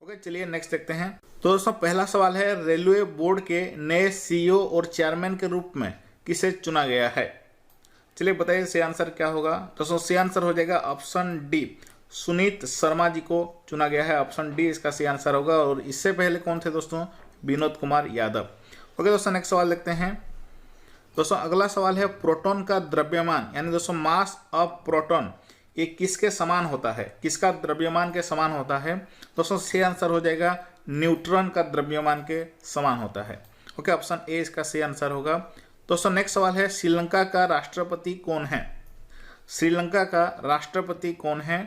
Okay, चलिए next देखते हैं। तो दोस्तों पहला सवाल है, रेलवे बोर्ड के नए सीईओ और चेयरमैन के रूप में किसे चुना गया है? चलिए बताइए सही आंसर क्या होगा। दोस्तों सही आंसर हो जाएगा ऑप्शन डी, सुनीत शर्मा जी को चुना गया है। ऑप्शन डी इसका सही आंसर होगा। और इससे पहले कौन थे दोस्तों? विनोद कुमार यादव। ओके दोस्तों नेक्स्ट सवाल देखते हैं। दोस्तों अगला सवाल है, प्रोटॉन का द्रव्यमान यानी दोस्तों मास ऑफ प्रोटॉन ये किसके समान होता है? किसका द्रव्यमान के समान होता है? दोस्तों सही आंसर हो जाएगा न्यूट्रॉन का द्रव्यमान के समान होता है। ओके, ऑप्शन ए इसका सही आंसर होगा। दोस्तों नेक्स्ट सवाल है, श्रीलंका का राष्ट्रपति कौन है? श्रीलंका का राष्ट्रपति कौन है?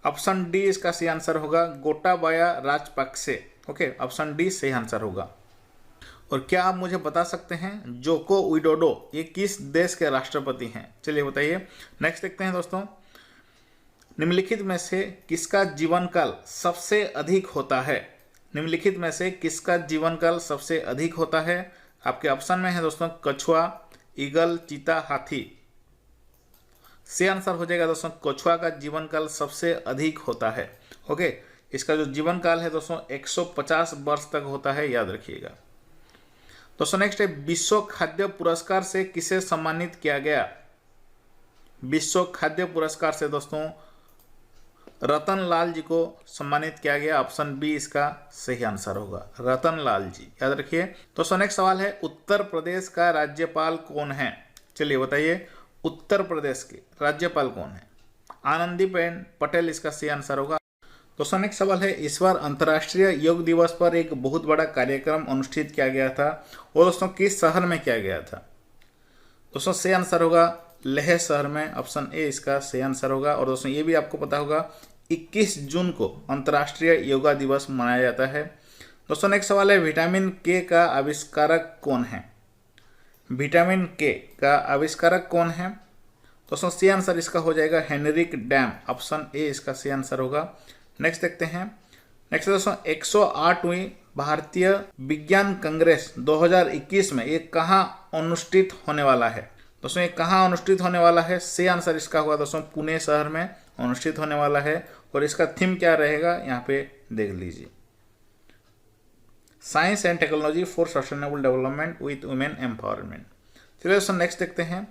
ऑप्शन डी इसका सही आंसर होगा Gotabaya Rajapaksa. Okay, option D सही आंसर होगा। और क्या आप मुझे बता सकते हैं जोको विडोडो ये किस देश के राष्ट्रपति हैं? चलिए बताइए। नेक्स्ट देखते हैं दोस्तों, निम्नलिखित में से किसका जीवन काल सबसे अधिक होता है? निम्नलिखित में से किसका जीवन काल सबसे अधिक होता है? आपके ऑप्शन में है दोस्तों कछुआ, ईगल, चीता, हाथी। सही आंसर हो जाएगा दोस्तों कछुआ का जीवन काल सबसे अधिक होता है। ओके, इसका जो जीवन काल है दोस्तों 150 वर्ष तक होता है, याद रखिएगा। दोस्तों नेक्स्ट है, विश्व खाद्य पुरस्कार से किसे सम्मानित किया गया? विश्व खाद्य पुरस्कार से दोस्तों रतन लाल जी को सम्मानित किया गया। ऑप्शन बी इसका सही आंसर होगा, रतन लाल जी, याद रखिए। दोस्तों नेक्स्ट सवाल है, उत्तर प्रदेश का राज्यपाल कौन है? चलिए बताइए, उत्तर प्रदेश के राज्यपाल कौन है? आनंदीबेन पटेल इसका सही आंसर होगा। दोस्तों नेक्स्ट सवाल है, इस बार अंतर्राष्ट्रीय योग दिवस पर एक बहुत बड़ा कार्यक्रम अनुष्ठित किया गया था, वो दोस्तों किस शहर में किया गया था? दोस्तों सही आंसर होगा लेह शहर में। ऑप्शन ए इसका सही आंसर होगा। और दोस्तों ये भी आपको पता होगा 21 जून को अंतर्राष्ट्रीय योगा दिवस मनाया जाता है। दोस्तों नेक्स्ट सवाल है, विटामिन के का आविष्कारक कौन है? विटामिन के का आविष्कारक कौन है? दोस्तों सही आंसर इसका हो जाएगा हेनरिक डैम। ऑप्शन ए इसका सही आंसर होगा। नेक्स्ट देखते हैं। नेक्स्ट दोस्तों 108वीं भारतीय विज्ञान कांग्रेस 2021 में ये कहाँ अनुष्ठित होने वाला है? दोस्तों ये कहाँ अनुष्ठित होने वाला है? सही आंसर इसका होगा दोस्तों पुणे शहर में अनुष्ठित होने वाला है। और इसका थीम क्या रहेगा यहाँ पे देख लीजिए, science and technology for sustainable development with women empowerment. चलिए दोस्तों नेक्स्ट देखते हैं,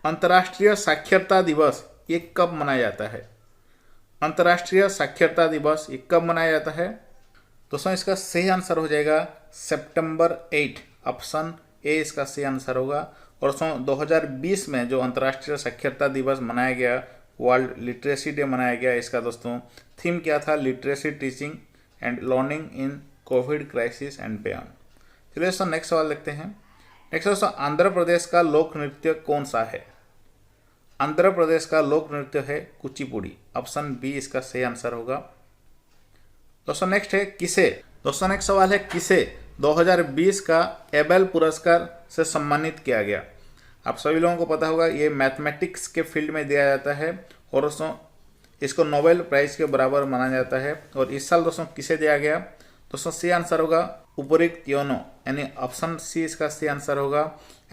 अंतर्राष्ट्रीय साक्षरता दिवस ये कब मनाया जाता है? अंतर्राष्ट्रीय साक्षरता दिवस ये कब मनाया जाता है? दोस्तों इसका सही आंसर हो जाएगा सितंबर 8। ऑप्शन ए इसका सही आंसर होगा। और दोस्तों 2020 में जो अंतर्राष्ट्रीय साक्षरता दिवस मनाया गया, वर्ल्ड लिटरेसी डे मनाया गया, इसका दोस्तों थीम क्या था? Literacy teaching and learning in Covid crisis and beyond. चलिए दोस्तों नेक्स्ट सवाल देखते हैं। नेक्स्ट दोस्तों आंध्र प्रदेश का लोक नृत्य कौन सा है? आंध्र प्रदेश का लोक नृत्य है कुचिपुड़ी। ऑप्शन बी इसका सही आंसर होगा। दोस्तों नेक्स्ट है किसे, दोस्तों नेक्स्ट सवाल है किसे 2020 का एबेल पुरस्कार से सम्मानित किया गया? आप सभी लोगों को पता होगा ये मैथमेटिक्स के फील्ड में दिया जाता है और दोस्तों इसको नोबेल प्राइज के बराबर माना जाता है। और इस साल दोस्तों किसे दिया गया? दोस्तों सही आंसर होगा उपरिक्त योनो, यानी ऑप्शन सी इसका सही आंसर होगा।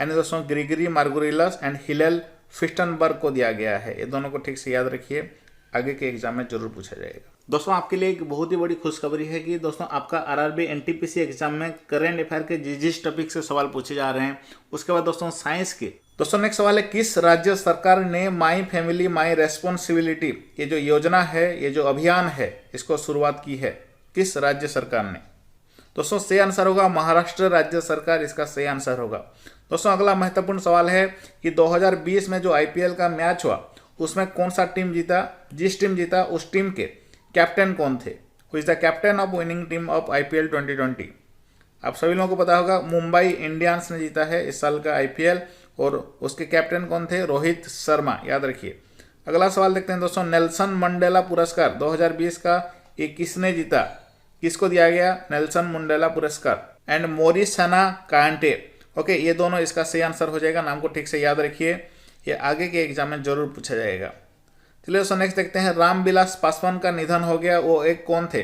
यानी दोस्तों ग्रिगरी मार्गोरिलस एंड हिलेल फिस्टनबर्ग को दिया गया है। ये दोनों को ठीक से याद रखिए, आगे के एग्जाम में जरूर पूछा जाएगा। दोस्तों आपके लिए एक बहुत ही बड़ी खुशखबरी है कि दोस्तों आपका आरआरबी एनटीपीसी एग्जाम में करंट अफेयर के जिस टॉपिक से सवाल पूछे जा रहे हैं, उसके बाद दोस्तों साइंस के। दोस्तों नेक्स्ट सवाल है, किस राज्य सरकार ने माई फैमिली माई रेस्पॉन्सिबिलिटी ये जो योजना है, ये जो अभियान है, इसको शुरुआत की है? किस राज्य सरकार ने? दोस्तों सही आंसर होगा महाराष्ट्र राज्य सरकार, इसका सही आंसर होगा। दोस्तों अगला महत्वपूर्ण सवाल है कि 2020 में जो आईपीएल का मैच हुआ उसमें कौन सा टीम जीता? जिस टीम जीता उस टीम के कैप्टन कौन थे? Who is the captain of winning team of IPL 2020? आप सभी लोगों को पता होगा मुंबई इंडियंस ने जीता है इस साल का आईपीएल और उसके कैप्टन कौन थे? रोहित शर्मा, याद रखिए। अगला सवाल देखते हैं दोस्तों, नेल्सन मंडेला पुरस्कार 2020 का ये किसने जीता? किसको दिया गया नेल्सन मंडेला पुरस्कार? एंड मोरिसना कांटे। ओके, ये दोनों इसका सही आंसर हो जाएगा। नाम को ठीक से याद रखिए, ये आगे के एग्जाम में जरूर पूछा जाएगा। चलिए दोस्तों नेक्स्ट देखते हैं, रामविलास पासवान का निधन हो गया, वो एक कौन थे?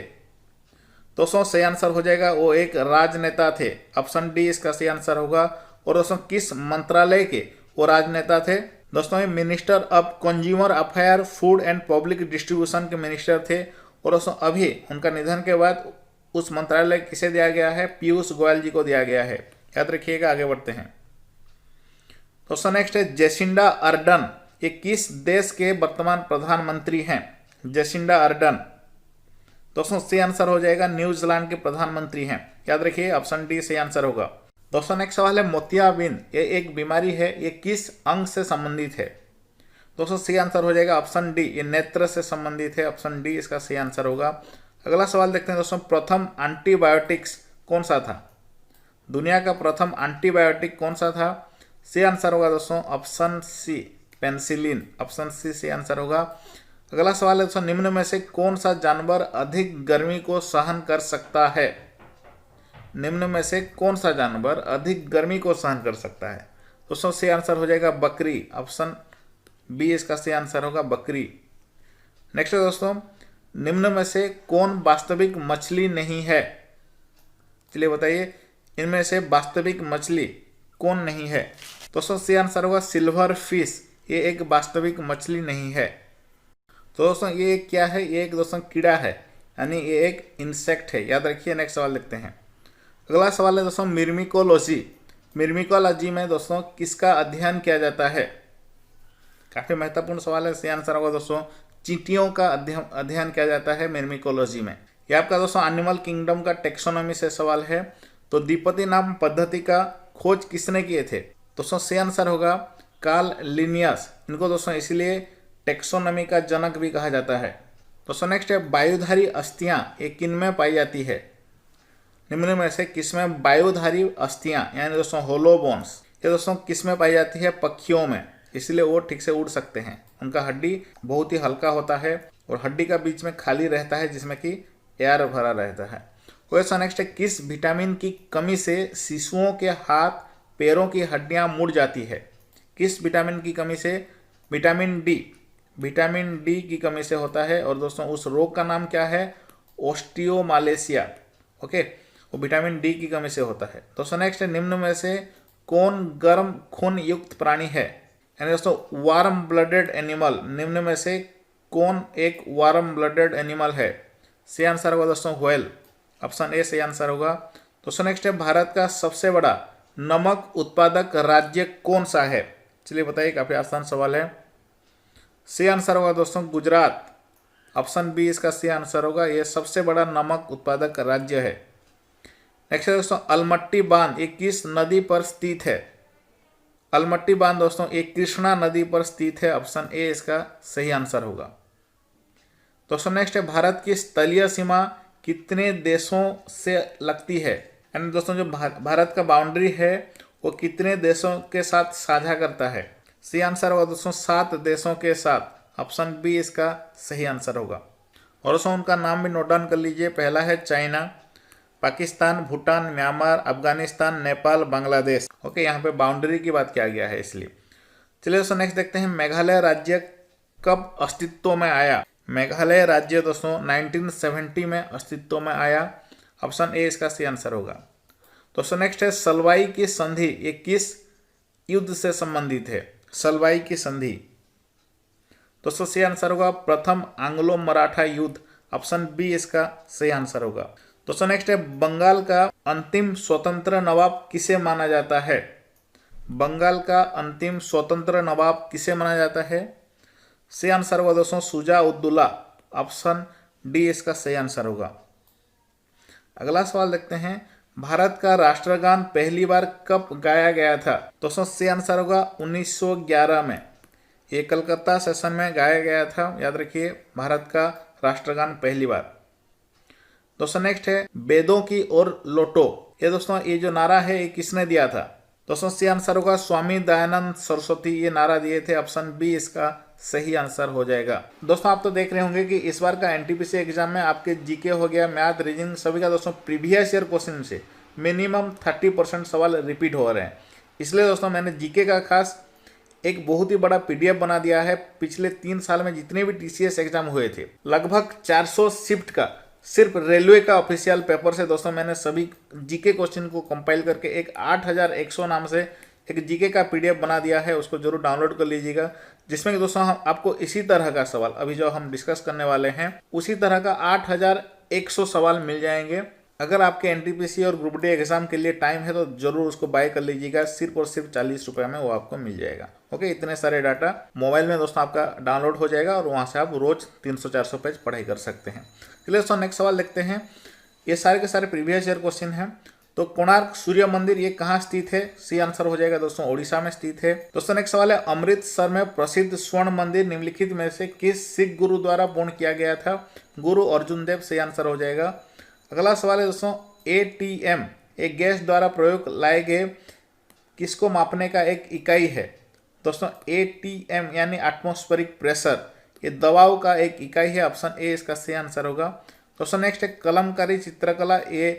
दोस्तों सही आंसर हो जाएगा वो एक राजनेता थे। ऑप्शन डी इसका सही आंसर होगा। और दोस्तों किस मंत्रालय के वो राजनेता थे? दोस्तों ये minister of consumer affair, food and public distribution के मिनिस्टर थे। और दोस्तों अभी उनका निधन के बाद उस मंत्रालय किसे दिया गया है? पीयूष गोयल जी को दिया गया है। याद रखिएगा। आगे बढ़ते हैं। दोस्तों नेक्स्ट है जेसिंडा अर्डन। ये किस देश के वर्तमान प्रधानमंत्री हैं? Jacinda Ardern. दोस्तों सही आंसर हो जाएगा न्यूजीलैंड के प्रधानमंत्री हैं। याद रखिए ऑप्शन डी सही आंसर होगा। दोस्तों नेक्स्ट सवाल है मोतियाबिंद। ये एक बीमारी है, ये किस अंग से संबंधित है? दोस्तों सही आंसर हो जाएगा ऑप्शन डी, ये नेत्र से संबंधित है। ऑप्शन डी इसका सही आंसर होगा। अगला सवाल देखते हैं दोस्तों, प्रथम एंटीबायोटिक्स कौन सा था? दुनिया का प्रथम एंटीबायोटिक कौन सा था? सही आंसर होगा दोस्तों option C, penicillin. Option C सही आंसर होगा। अगला सवाल है दोस्तों, निम्न में से कौन सा जानवर अधिक गर्मी को सहन कर सकता है? निम्न में से कौन सा जानवर अधिक गर्मी को सहन कर सकता है? दोस्तों सही आंसर हो जाएगा बकरी। ऑप्शन बी इसका सही आंसर होगा बकरी। नेक्स्ट है दोस्तों, निम्न में से कौन वास्तविक मछली नहीं है? चलिए बताइए, इनमें से वास्तविक मछली कौन नहीं है? दोस्तों सही आंसर होगा सिल्वर फिश। ये एक वास्तविक मछली नहीं है। तो दोस्तों ये क्या है? ये एक दोस्तों कीड़ा है, यानी ये एक इंसेक्ट है। याद रखिए। नेक्स्ट सवाल देखते हैं। अगला सवाल है दोस्तों मिर्मिकोलॉजी। मिर्मिकोलॉजी में दोस्तों किसका अध्ययन किया जाता है? काफ़ी महत्वपूर्ण सवाल है। सही आंसर होगा दोस्तों चींटियों का अध्ययन किया जाता है मिर्मिकोलॉजी में। यह आपका दोस्तों एनिमल किंगडम का टेक्सोनॉमी से सवाल है। तो द्विपदी नाम पद्धति का खोज किसने किए थे? दोस्तों सही आंसर होगा कार्ल लिनियस। इनको दोस्तों इसीलिए टेक्सोनॉमी का जनक भी कहा जाता है। दोस्तों नेक्स्ट है वायुधारी अस्थियां, ये किन में पाई जाती है? निम्न में से किसमें वायुधारी अस्थियां यानी दोस्तों होलो बोन्स, ये दोस्तों किस में पाई जाती है? पक्षियों में। इसलिए वो ठीक से उड़ सकते हैं। उनका हड्डी बहुत ही हल्का होता है और हड्डी का बीच में खाली रहता है जिसमें कि एयर भरा रहता है। क्वेश्चन नेक्स्ट है, किस विटामिन की कमी से शिशुओं के हाथ पैरों की हड्डियां मुड़ जाती है? किस विटामिन की कमी से? Vitamin D. विटामिन डी की कमी से होता है। और दोस्तों उस रोग का नाम क्या है? ओस्टियोमालेशिया। ओके, वो विटामिन डी की कमी से होता है। दोस्तों नेक्स्ट है, निम्न में से कौन गर्म खून युक्त प्राणी है? यानी दोस्तों वार्म ब्लडेड एनिमल। निम्न में से कौन एक वार्म ब्लडेड एनिमल है? सही आंसर होगा दोस्तों व्हेल। ऑप्शन ए सही आंसर होगा। दोस्तों नेक्स्ट है, भारत का सबसे बड़ा नमक उत्पादक राज्य कौन सा है? चलिए बताइए, काफ़ी आसान सवाल है। सही आंसर होगा दोस्तों गुजरात। ऑप्शन बी इसका सही आंसर होगा। यह सबसे बड़ा नमक उत्पादक राज्य है। नेक्स्ट है दोस्तों अलमट्टी बांध, ये किस नदी पर स्थित है? अलमट्टी बांध दोस्तों एक कृष्णा नदी पर स्थित है। ऑप्शन ए इसका सही आंसर होगा। दोस्तों नेक्स्ट है, भारत की स्थलीय सीमा कितने देशों से लगती है? यानी दोस्तों जो भारत का बाउंड्री है वो कितने देशों के साथ साझा करता है? सही आंसर होगा दोस्तों 7 देशों के साथ। ऑप्शन बी इसका सही आंसर होगा। और दोस्तों उनका नाम भी नोट डाउन कर लीजिए। पहला है China, Pakistan, Bhutan, Myanmar, Afghanistan, Nepal, Bangladesh. Okay, यहाँ पे बाउंड्री की बात किया गया है इसलिए। चलिए दोस्तों नेक्स्ट देखते हैं, मेघालय राज्य कब अस्तित्व में आया? मेघालय राज्य दोस्तों 1970 में अस्तित्व में आया। ऑप्शन ए इसका सही आंसर होगा। दोस्तों नेक्स्ट है, सलवाई की संधि, ये किस युद्ध से संबंधित है? सलवाई की संधि दोस्तों सही आंसर होगा प्रथम एंग्लो मराठा युद्ध। ऑप्शन बी इसका सही आंसर होगा। दोस्तों नेक्स्ट है, बंगाल का अंतिम स्वतंत्र नवाब किसे माना जाता है? बंगाल का अंतिम स्वतंत्र नवाब किसे माना जाता है? सही आंसर होगा दोस्तों शुजा उद्दौला। ऑप्शन डी इसका सही आंसर होगा। अगला सवाल देखते हैं, भारत का राष्ट्रगान पहली बार कब गाया गया था? दोस्तों सही आंसर होगा 1911 में। ये कलकत्ता सेशन में गाया गया था। याद रखिए, भारत का राष्ट्रगान पहली बार। दोस्तों नेक्स्ट है, वेदों की ओर लौटो, ये दोस्तों ये जो नारा है ये किसने दिया था? दोस्तों सही आंसर होगा स्वामी दयानंद सरस्वती, ये नारा दिए थे। ऑप्शन बी इसका सही आंसर हो जाएगा। दोस्तों आप तो देख रहे होंगे कि इस बार का एनटीपीसी एग्जाम में आपके जीके हो गया, मैथ, रीजनिंग सभी का दोस्तों प्रीवियस ईयर क्वेश्चन से मिनिमम 30% सवाल रिपीट हो रहे हैं। इसलिए दोस्तों मैंने जीके का खास एक बहुत ही बड़ा पीडीएफ बना दिया है। पिछले 3 साल में जितने भी टीसीएस एग्जाम हुए थे, लगभग 400 शिफ्ट का सिर्फ रेलवे का ऑफिशियल पेपर से दोस्तों मैंने सभी जीके क्वेश्चन को कंपाइल करके एक 8100 नाम से एक जीके का पीडीएफ बना दिया है। उसको जरूर डाउनलोड कर लीजिएगा, जिसमें कि दोस्तों हम आपको इसी तरह का सवाल अभी जो हम डिस्कस करने वाले हैं उसी तरह का 8100 सवाल मिल जाएंगे। अगर आपके एनटीपीसी और ग्रुप डी एग्जाम के लिए टाइम है तो जरूर उसको बाय कर लीजिएगा, सिर्फ और सिर्फ 40 रुपये में वो आपको मिल जाएगा। ओके, इतने सारे डाटा मोबाइल में दोस्तों आपका डाउनलोड हो जाएगा और वहाँ से आप रोज 300-400 पेज पढ़ाई कर सकते हैं। चलिए दोस्तों नेक्स्ट सवाल देखते हैं। ये सारे के सारे प्रीवियस ईयर क्वेश्चन हैं। तो कोणार्क सूर्य मंदिर ये कहाँ स्थित है? सी आंसर हो जाएगा दोस्तों ओडिशा में स्थित है। दोस्तों नेक्स्ट सवाल है, अमृतसर में प्रसिद्ध स्वर्ण मंदिर निम्नलिखित में से किस सिख गुरु द्वारा पूर्ण किया गया था? गुरु अर्जुन देव, सही आंसर हो जाएगा। अगला सवाल है दोस्तों, एटीएम एक गैस द्वारा प्रयोग लाए गए किसको मापने का एक इकाई है? दोस्तों एटीएम यानी एटमॉस्फेरिक प्रेशर, ये दबाव का एक इकाई है। ऑप्शन ए इसका सही आंसर होगा। दोस्तों नेक्स्ट है, कलमकारी चित्रकला ये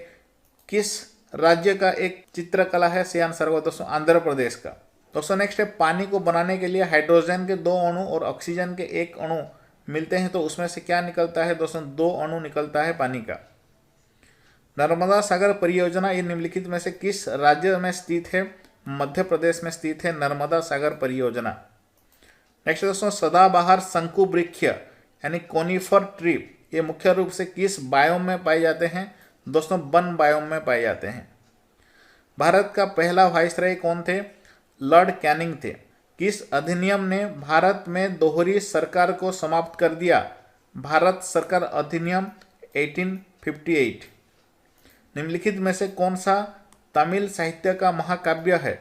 किस राज्य का एक चित्रकला है? सही आंसर होगा दोस्तों आंध्र प्रदेश का। दोस्तों नेक्स्ट है, पानी को बनाने के लिए हाइड्रोजन के 2 अणु और ऑक्सीजन के 1 अणु मिलते हैं तो उसमें से क्या निकलता है? दोस्तों 2 अणु निकलता है पानी का। नर्मदा सागर परियोजना ये निम्नलिखित में से किस राज्य में स्थित है? मध्य प्रदेश में स्थित है नर्मदा सागर परियोजना। नेक्स्ट दोस्तों, सदाबहार शंकु वृक्ष यानी कोनिफर ट्री ये मुख्य रूप से किस बायोम में पाए जाते हैं? दोस्तों वन बायोम में पाए जाते हैं। भारत का पहला वाइसराय कौन थे? लॉर्ड कैनिंग थे। किस अधिनियम ने भारत में दोहरी सरकार को समाप्त कर दिया? भारत सरकार अधिनियम 1858। निम्नलिखित में से कौन सा तमिल साहित्य का महाकाव्य है?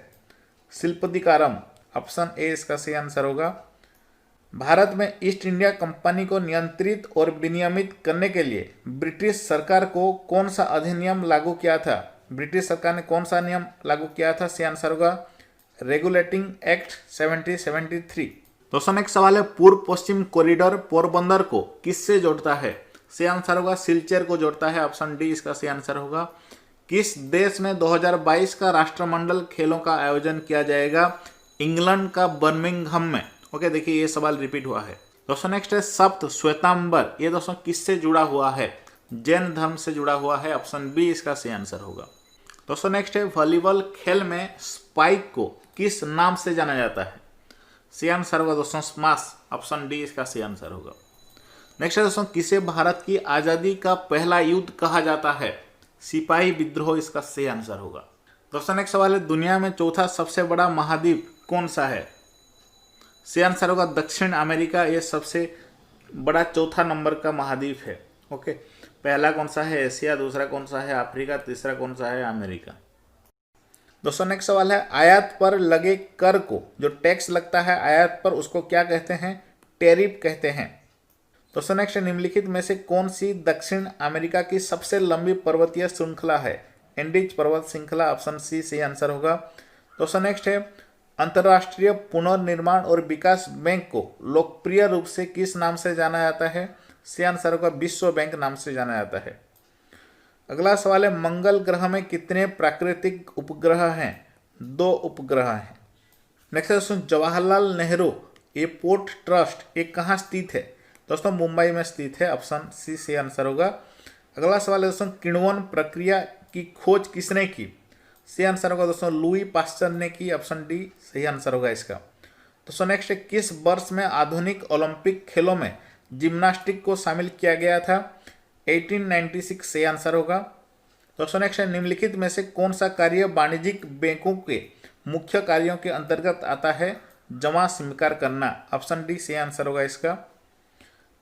शिल्पदिकारम, ऑप्शन ए इसका सही आंसर होगा। भारत में ईस्ट इंडिया कंपनी को नियंत्रित और विनियमित करने के लिए ब्रिटिश सरकार को कौन सा अधिनियम लागू किया था? ब्रिटिश सरकार ने कौन सा नियम लागू किया था? सही आंसर होगा रेगुलेटिंग एक्ट 1773। दोस्तों नेक्स्ट सवाल है, पूर्व पश्चिम कॉरिडोर पोरबंदर को किससे जोड़ता है? सही आंसर होगा सिलचर को जोड़ता है। ऑप्शन डी इसका सही आंसर होगा। किस देश में 2022 का राष्ट्रमंडल खेलों का आयोजन किया जाएगा? इंग्लैंड का बर्मिंघम में। ओके, देखिए ये सवाल रिपीट हुआ है। दोस्तों नेक्स्ट है, सप्त श्वेतांबर ये दोस्तों किससे जुड़ा हुआ है? जैन धर्म से जुड़ा हुआ है। ऑप्शन बी इसका सही आंसर होगा। दोस्तों नेक्स्ट है, वॉलीबॉल खेल में स्पाइक को किस नाम से जाना जाता है? सही आंसर होगा दोस्तों स्माश। ऑप्शन डी इसका सही आंसर होगा। नेक्स्ट है दोस्तों, किसे भारत की आजादी का पहला युद्ध कहा जाता है? सिपाही विद्रोह इसका सही आंसर होगा। दोस्तों नेक्स्ट सवाल है, दुनिया में चौथा सबसे बड़ा महाद्वीप कौन सा है? सही आंसर होगा दक्षिण अमेरिका, ये सबसे बड़ा चौथा नंबर का महाद्वीप है। ओके, पहला कौन सा है? एशिया, दूसरा कौन सा है? अफ्रीका, तीसरा कौन सा है? अमेरिका। दोस्तों नेक्स्ट सवाल है, आयात पर लगे कर को जो टैक्स लगता है आयात पर उसको क्या कहते हैं? टैरिफ कहते हैं। दोस्तों नेक्स्ट, निम्नलिखित में से कौन सी दक्षिण अमेरिका की सबसे लंबी पर्वतीय श्रृंखला है? एंडीज पर्वत श्रृंखला। ऑप्शन सी सही आंसर होगा। दोस्तों नेक्स्ट है, अंतर्राष्ट्रीय पुनर्निर्माण और विकास बैंक को लोकप्रिय रूप से किस नाम से जाना जाता है? सही आंसर होगा विश्व बैंक नाम से जाना जाता है। अगला सवाल है, मंगल ग्रह में कितने प्राकृतिक उपग्रह हैं? 2 उपग्रह हैं। नेक्स्ट दोस्तों, जवाहरलाल नेहरू एयरपोर्ट ट्रस्ट ये कहाँ स्थित है? दोस्तों मुंबई में स्थित है। ऑप्शन सी सही आंसर होगा। अगला सवाल है दोस्तों, किण्वन प्रक्रिया की खोज किसने की? सही आंसर होगा दोस्तों लुई पास्चर ने की। ऑप्शन डी सही आंसर होगा इसका। दोस्तों नेक्स्ट है, किस वर्ष में आधुनिक ओलंपिक खेलों में जिम्नास्टिक को शामिल किया गया था? 1896 सही आंसर होगा। दोस्तों नेक्स्ट है, निम्नलिखित में से कौन सा कार्य वाणिज्यिक बैंकों के मुख्य कार्यों के अंतर्गत आता है? जमा स्वीकार करना। ऑप्शन डी सही आंसर होगा इसका।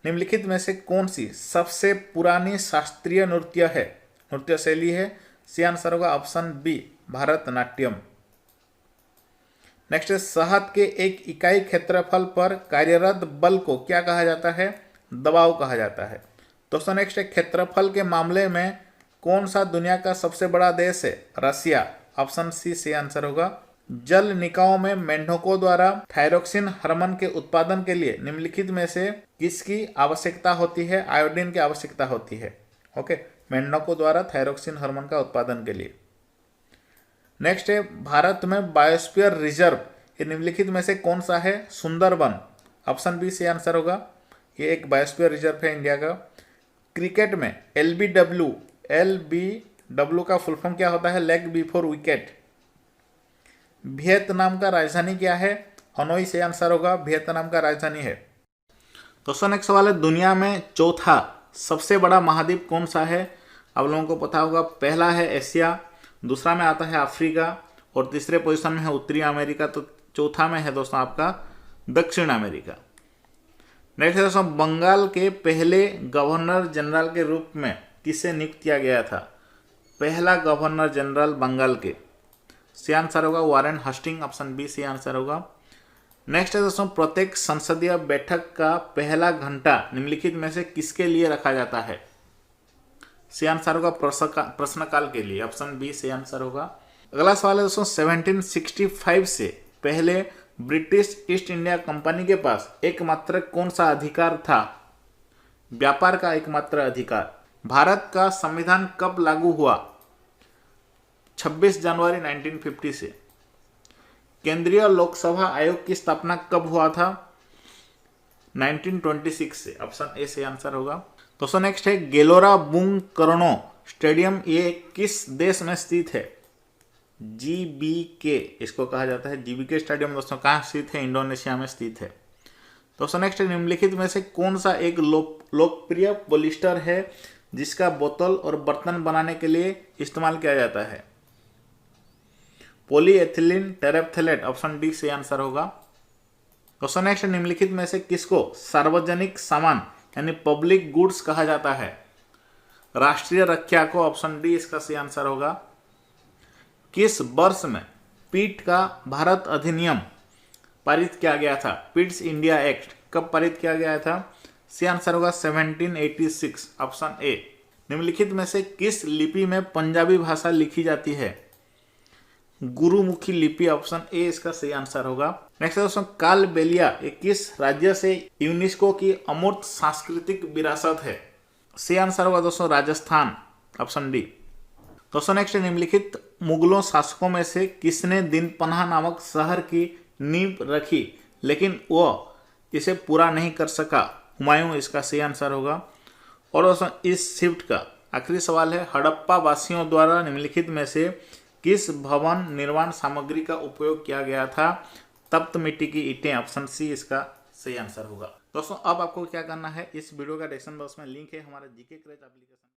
निम्नलिखित में से कौन सी सबसे पुरानी शास्त्रीय नृत्य शैली है? सही आंसर होगा ऑप्शन बी भारतनाट्यम। नेक्स्ट है, शहद के एक इकाई क्षेत्रफल पर कार्यरत बल को क्या कहा जाता है? दबाव कहा जाता है। दोस्तों नेक्स्ट है, क्षेत्रफल के मामले में कौन सा दुनिया का सबसे बड़ा देश है? रसिया। ऑप्शन सी सही आंसर होगा। जल निकायों में मेंढकों द्वारा थायरोक्सिन हार्मोन के उत्पादन के लिए निम्नलिखित में से किसकी आवश्यकता होती है? आयोडीन की आवश्यकता होती है। ओके, मेंढकों द्वारा थायरोक्सिन हार्मोन का उत्पादन के लिए। नेक्स्ट है, भारत में बायोस्फीयर रिजर्व ये निम्नलिखित में से कौन सा है? सुंदरबन। ऑप्शन बी सही आंसर होगा। ये एक बायोस्फीयर रिजर्व है इंडिया का। क्रिकेट में एलबीडब्ल्यू का फुल फॉर्म क्या होता है? Leg before wicket. वियतनाम का राजधानी क्या है? हनोई से आंसर होगा। वियतनाम का राजधानी है। दोस्तों नेक्स्ट सवाल है, दुनिया में चौथा सबसे बड़ा महाद्वीप कौन सा है? आप लोगों को पता होगा पहला है एशिया, दूसरा में आता है अफ्रीका और तीसरे पोजीशन में है उत्तरी अमेरिका, तो चौथा में है दोस्तों आपका दक्षिण अमेरिका। नेक्स्ट है दोस्तों, बंगाल के पहले गवर्नर जनरल के रूप में किसे नियुक्त किया गया था? पहला गवर्नर जनरल बंगाल के, सी आंसर होगा Warren Hastings, option B C answer होगा। नेक्स्ट है दोस्तों, प्रत्येक संसदीय बैठक का पहला घंटा निम्नलिखित में से किसके लिए रखा जाता है? सी आंसर होगा प्रश्नकाल के लिए, ऑप्शन बी सी आंसर होगा। अगला सवाल है दोस्तों, 1765 से पहले ब्रिटिश ईस्ट इंडिया कंपनी के पास एकमात्र कौन सा अधिकार था? व्यापार का एकमात्र अधिकार। भारत का संविधान कब लागू हुआ? 26 जनवरी 1950 से। केंद्रीय लोकसभा आयोग की स्थापना कब हुआ था? 1926 से, ऑप्शन ए से आंसर होगा। दोस्तों नेक्स्ट है, गेलोरा बुंग कर्नो स्टेडियम ये किस देश में स्थित है? जीबीके इसको कहा जाता है। जीबीके स्टेडियम दोस्तों कहाँ स्थित है? इंडोनेशिया में स्थित है। दोस्तों नेक्स्ट है, निम्नलिखित में से कौन सा एक लोकप्रिय पॉलिस्टर है जिसका बोतल और बर्तन बनाने के लिए इस्तेमाल किया जाता है? पॉलीएथिलीन टेरेप्थलेट, ऑप्शन डी से आंसर होगा। दोस्तों नेक्स्ट, निम्नलिखित में से किसको सार्वजनिक सामान यानी पब्लिक गुड्स कहा जाता है? राष्ट्रीय रक्षा को, ऑप्शन डी इसका सही आंसर होगा। किस वर्ष में पीट का भारत अधिनियम पारित किया गया था? पिट्स इंडिया एक्ट कब पारित किया गया था? सी आंसर होगा 1786, ऑप्शन ए। निम्नलिखित में से किस लिपि में पंजाबी भाषा लिखी जाती है? गुरुमुखी लिपि, ऑप्शन ए इसका सही आंसर होगा। नेक्स्ट दोस्तों, कालबेलिया किस राज्य से यूनेस्को की अमूर्त सांस्कृतिक विरासत है? सी आंसर होगा दोस्तों राजस्थान, ऑप्शन डी। दोस्तों नेक्स्ट, निम्नलिखित मुगलों शासकों में से किसने दिनपन्हा नामक शहर की नींव रखी लेकिन वह इसे पूरा नहीं कर सका? हुमायूं इसका सही आंसर होगा। और दोस्तों इस शिफ्ट का आखिरी सवाल है, हड़प्पा वासियों द्वारा निम्नलिखित में से किस भवन निर्माण सामग्री का उपयोग किया गया था? तप्त मिट्टी की ईंटें, ऑप्शन सी इसका सही आंसर होगा। दोस्तों अब आपको क्या करना है, इस वीडियो का डिस्क्रिप्शन बॉक्स में लिंक है हमारे जीके क्रेज एप्लीकेशन